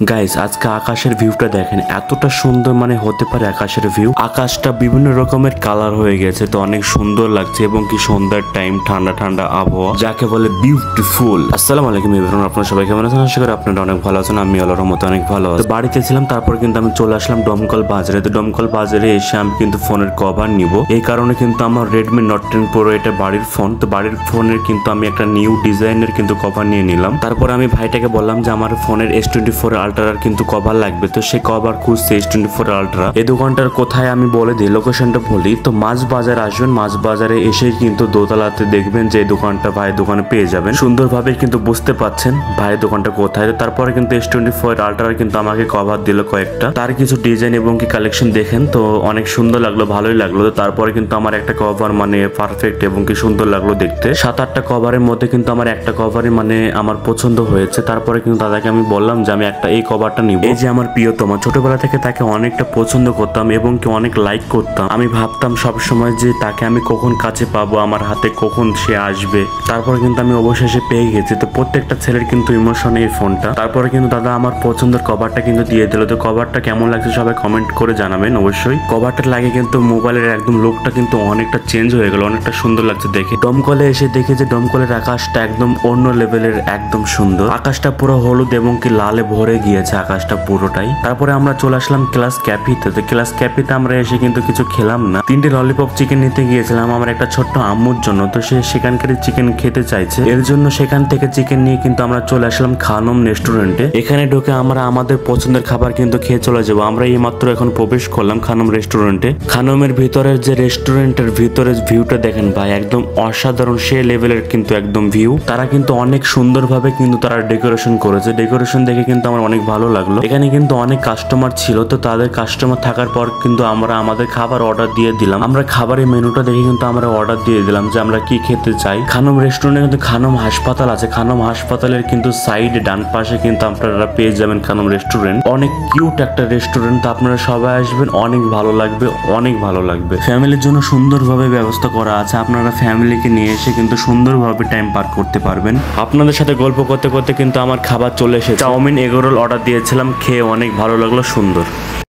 Guys আজকে আকাশের ভিউটা দেখেন এতটা সুন্দর মানে হতে পারে আকাশের ভিউ। আকাশটা বিভিন্ন রকমের কালার হয়ে গেছে, তো অনেক সুন্দর লাগছে এবং কি সন্ধ্যার টাইম ঠান্ডা ঠান্ডা আবহাওয়া যাকে বলে বিউটিফুল। আসসালামু আলাইকুম এভরিওয়ান, আপনারা সবাই কেমন আছেন? আশা করি আপনারা অনেক ভালো আছেন। আমি আল্লাহর রহমতে অনেক ভালো আছি। বাড়িতে ছিলাম, তারপর কিন্তু আমি চলে আসলাম ডমকল বাজারে। তো ডমকল বাজারে এসে আমি কিন্তু ফোনের কভার নিব, এই কারণে কিন্তু আমার রেডমি নোট 10 প্রো এটা বাড়ির ফোন। তো বাড়ির ফোনের কিন্তু আমি একটা নিউ ডিজাইনের কিন্তু কভার নিয়ে নিলাম। তারপর আমি ভাইটাকে বললাম যে আমার ফোনের S24 আলট্রার কিন্তু কভার লাগবে, তো সে কভার খুঁজছে S24 আলট্রা। এই দোকানটার কোথায় আমি বলে দিই, লোকেশনটা বলি। তো মাছ বাজার আসবেন, মাছ বাজারে এসে কিন্তু দোতলাতে দেখবেন যে এই দোকানটা ভাইয়ের দোকানে পেয়ে যাবেন। সুন্দরভাবে কিন্তু বুঝতে পাচ্ছেন ভাইয়ের দোকানটা কোথায়। তারপরে কিন্তু S24 আলট্রার কিন্তু আমাকে কভার দিল কয়েকটা, তার কিছু ডিজাইন এবং কি কালেকশন দেখেন তো অনেক সুন্দর লাগলো, ভালোই লাগলো। তো তারপরে কিন্তু আমার একটা কভার মানে পারফেক্ট এবং কি সুন্দর লাগলো দেখতে। 7-8টা কভারের মধ্যে কিন্তু আমার একটা কভারই মানে আমার পছন্দ হয়েছে। তারপরে কিন্তু দাদাকে আমি বললাম যে আমি একটা এই কভারটা নিব। এই যে আমার প্রিয়তমা, ছোটবেলা থেকে তাকে অনেকটা পছন্দ করতাম এবং কি অনেক লাইক করতাম। আমি ভাবতাম সব সময় যে তাকে আমি কখন কাছে পাবো, আমার হাতে কখন সে আসবে। তারপরে কিন্তু আমি অবশেষে পেয়ে গেছি। তো প্রত্যেকটা ছেলের কিন্তু ইমোশন এই ফোনটা। তারপরে কিন্তু দাদা আমার পছন্দের কভারটা কিন্তু দিয়ে দিল। তো কভারটা কেমন লাগছে সবাই কমেন্ট করে জানাবেন অবশ্যই। কভারটা লাগে কিন্তু মোবাইলের একদম লুকটা কিন্তু অনেকটা চেঞ্জ হয়ে গেল, অনেকটা সুন্দর লাগছে দেখে। দমকলে এসে দেখে যে দমকলের আকাশটা একদম অন্য লেভেলের, একদম সুন্দর। আকাশটা পুরো হলুদ এবং কি লালে ভরে গিয়েছে আকাশটা পুরোটাই। তারপরে আমরা চলে আসলাম ক্লাস ক্যাফিতে। তো ক্লাস ক্যাফিতে আমরা এসে কিন্তু কিছু খেলাম না, 3টে ললিপপ চিকেন নিতে গিয়েছিলাম আমার একটা ছোট্ট আম্মুর জন্য। তো সে সেখানকার চিকেন খেতে চাইছে, এর জন্য সেখান থেকে চিকেন নিয়ে কিন্তু আমরা চলে আসলাম খানম রেস্টুরেন্টে। এখানে ঢুকে আমরা আমাদের পছন্দের খাবার কিন্তু খেয়ে চলে যাবো। আমরা এই মাত্র এখন প্রবেশ করলাম খানম রেস্টুরেন্টে। খানমের ভিতরের যে রেস্টুরেন্টের ভিতরের ভিউটা দেখেন ভাই, একদম অসাধারণ, সে লেভেলের কিন্তু একদম ভিউ। তারা কিন্তু অনেক সুন্দরভাবে কিন্তু তারা ডেকোরেশন করেছে। ডেকোরেশন দেখে কিন্তু আমার অনেক ভালো লাগলো। এখানে কিন্তু অনেক কাস্টমার ছিল, তো তাদের কাস্টমার থাকার পর কিন্তু আমরা আমাদের খাবার অর্ডার দিয়ে দিলাম। আমরা খাবারের মেনুটা দেখে কিন্তু আমরা অর্ডার দিয়ে দিলাম যে আমরা কি খেতে চাই। খানম রেস্টুরেন্টে কিন্তু খানম হাসপাতাল আছে, খানম হাসপাতালের কিন্তু সাইডে ডান পাশে কিন্তু আপনারা পেয়ে যাবেন খানম রেস্টুরেন্ট। অনেক কিউট একটা রেস্টুরেন্ট, তো আপনারা সবাই আসবেন, অনেক ভালো লাগবে, অনেক ভালো লাগবে। ফ্যামিলির জন্য সুন্দরভাবে ব্যবস্থা করা আছে, আপনারা ফ্যামিলিকে নিয়ে এসে কিন্তু সুন্দরভাবে টাইম পার করতে পারবেন। আপনাদের সাথে গল্প করতে করতে কিন্তু আমার খাবার চলে এসেছে। চাউমিন এগ রোল অর্ডার দিয়েছিলাম, খেয়ে অনেক ভালো লাগলো, সুন্দর।